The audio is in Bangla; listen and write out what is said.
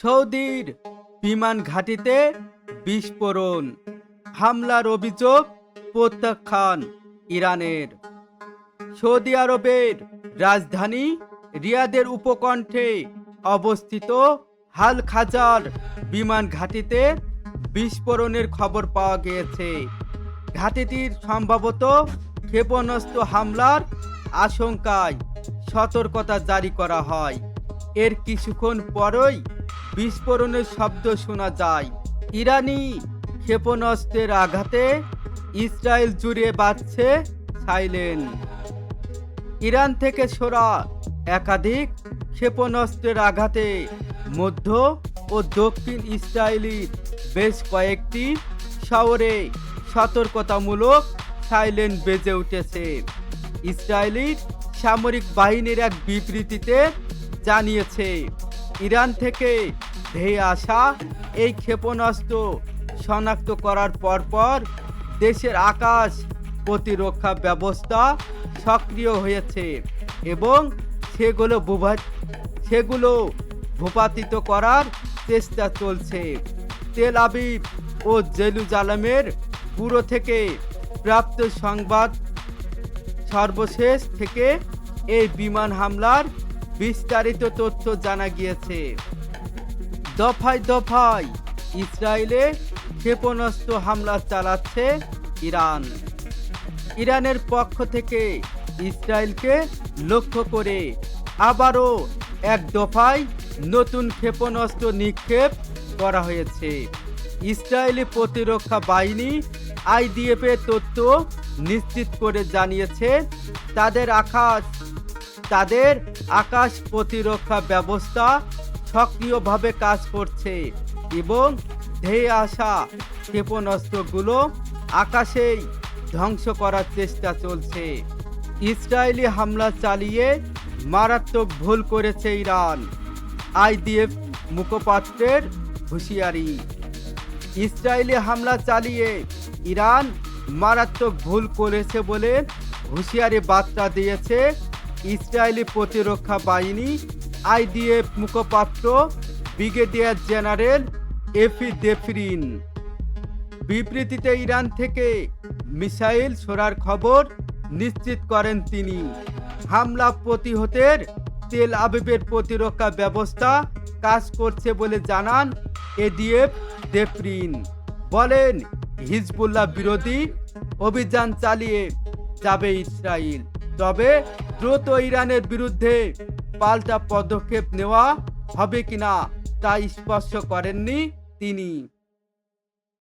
সৌদির বিমান ঘাঁটিতে বিস্ফোরণ, হামলার অভিযোগ প্রত্যাখ্যান ইরানের। সৌদি আরবের রাজধানী রিয়াদের উপকণ্ঠে অবস্থিত আল খাজার বিমান ঘাঁটিতে বিস্ফোরণের খবর পাওয়া গিয়েছে। ঘাঁটিটির সম্ভবত ক্ষেপণাস্ত্র হামলার আশঙ্কায় সতর্কতা জারি করা হয়। এর কিছুক্ষণ পরই বিস্ফোরণের শব্দ শোনা যায়। ইরানি ক্ষেপণাস্ত্রের আঘাতে ইসরায়েল জুড়ে বাজছে সাইলেন। ইরান থেকে ছোড়া একাধিক ক্ষেপণাস্ত্রের আঘাতে মধ্য ও দক্ষিণ ইসরায়েলের বেশ কয়েকটি শহরে সতর্কতামূলক সাইলেন বেজে উঠেছে। ইসরায়েলের সামরিক বাহিনীর এক বিবৃতিতে জানিয়েছে, ইরান থেকে ধেয়ে আসা এই ক্ষেপণাস্ত্র শনাক্ত করার পরপর দেশের আকাশ প্রতিরক্ষা ব্যবস্থা সক্রিয় হয়েছে এবং সেগুলো ভূপাতিত করার চেষ্টা চলছে। তেল আবিব ও জেরুজালেমের ব্যুরো থেকে প্রাপ্ত সংবাদ সর্বশেষ থেকে এই বিমান হামলার বিস্তারিত তথ্য জানা গিয়েছে। দফায় দফায় ইসরায়েলে ক্ষেপণাস্ত্র হামলা চালাচ্ছে ইরান। ইরানের পক্ষ থেকে ইসরায়েলকে লক্ষ্য করে আবারও এক দফায় নতুন ক্ষেপণাস্ত্র নিক্ষেপ করা হয়েছে। ইসরায়েলি প্রতিরক্ষা বাহিনী আইডিএফ এর তথ্য নিশ্চিত করে জানিয়েছে, তাদের আকাশ প্রতিরক্ষা ব্যবস্থা সক্রিয়ভাবে কাজ করছে এবং ধেয়ে আসা ক্ষেপণাস্ত্রগুলো আকাশেই ধ্বংস করার চেষ্টা চলছে। ইসরায়েলি হামলা চালিয়ে মারাত্মক ভুল করেছে ইরান, আইডিএফ মুখপাত্রের হুঁশিয়ারি। ইসরায়েলি হামলা চালিয়ে ইরান মারাত্মক ভুল করেছে বলে হুঁশিয়ারি বার্তা দিয়েছে ইসরায়েলি প্রতিরক্ষা বাহিনী আইডিএফ মুখপাত্র ব্রিগেডিয়ার জেনারেল এফি দেফরিন। বিবৃতিতে ইরান থেকে মিসাইল ছোড়ার খবর নিশ্চিত করেন তিনি। হামলা প্রতিহতের তেল আবিবের প্রতিরক্ষা ব্যবস্থা কাজ করছে বলে জানান এডিএফ দেফরিন। বলেন, হিজবুল্লাহ বিরোধী অভিযান চালিয়ে যাবে ইসরায়েল, তবে দ্রুত ইরানের বিরুদ্ধে পাল্টা পদক্ষেপ নেওয়া হবে কিনা তা স্পষ্ট করেননি তিনি।